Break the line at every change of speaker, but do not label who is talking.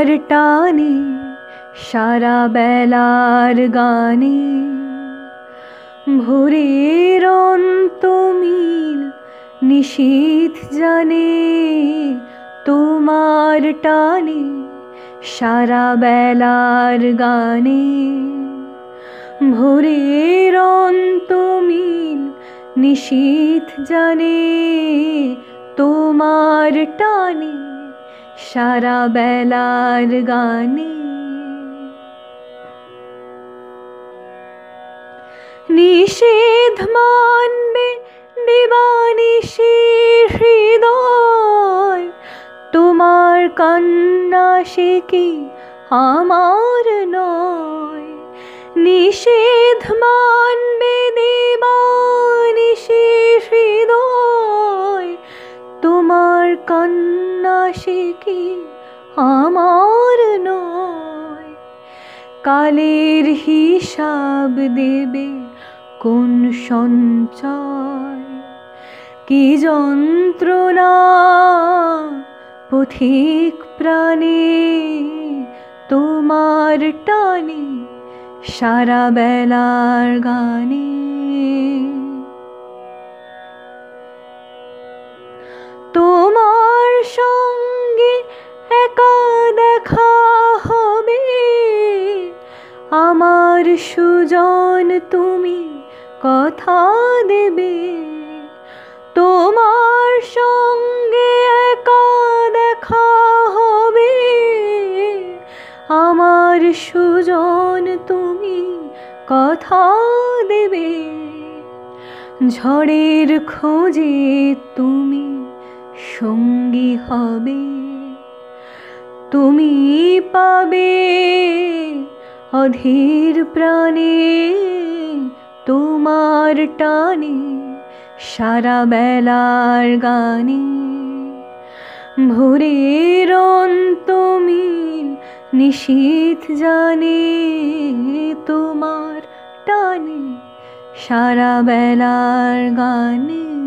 তোমার টানে সারা বেলার গানে ভোরের অন্তমিল নিশীথ জানে তোমার টানে সারা বেলার গানে ভোরের অন্তমিল নিশীথ জানে তোমার টানে সারা বেলার গানে নিষেধ মানবে দিবানিশি হৃদয় তোমার কান্না সে কি আমার নয় নিষেধ মানবে দিবানিশি হৃদয় তোমার কান্না সে কি আমার নয় কালের হিসাব দেবে কোন সঞ্চয় কি যন্ত্রণা পথিক প্রাণে তোমার টানে সারা বেলার গানে তোমার সঙ্গে একা দেখা হবে আমার সুজন তুমি কথা দেবে তোমার সঙ্গে একা দেখা হবে আমার সুজন তুমি কথা দেবে ঝড়ের খোঁজে তুমি সঙ্গী হবে তুমি পাবে অধীর প্রাণে তোমার টানে সারা বেলার গানে ভোরের অন্তমিল নিশীথ জানে তোমার টানে সারা বেলার গানে।